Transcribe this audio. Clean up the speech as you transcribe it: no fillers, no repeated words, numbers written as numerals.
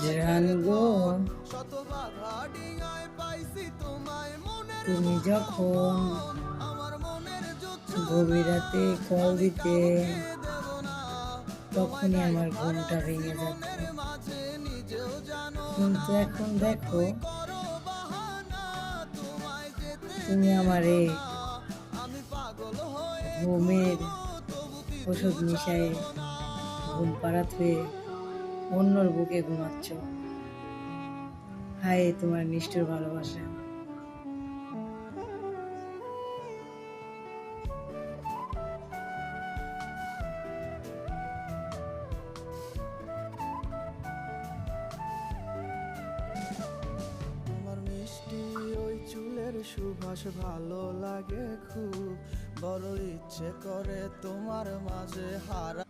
জানগো, তুমি যখন গভীর রাতে কল দিতে, তখনই আমার ঘুমটা ভেঙে যেত। কিন্তু এখন দেখো, তুমি আমারে ঘুমের ওষুধ মিশায়ে ঘুম পাড়াত হয়ে অন্যর বুকে ঘুমাচ্ছ। হায় তোমার নিষ্ঠুর ভালোবাসা। সুভাষ ভালো লাগে খুব, বড় ইচ্ছে করে তোমার মাঝে হারা।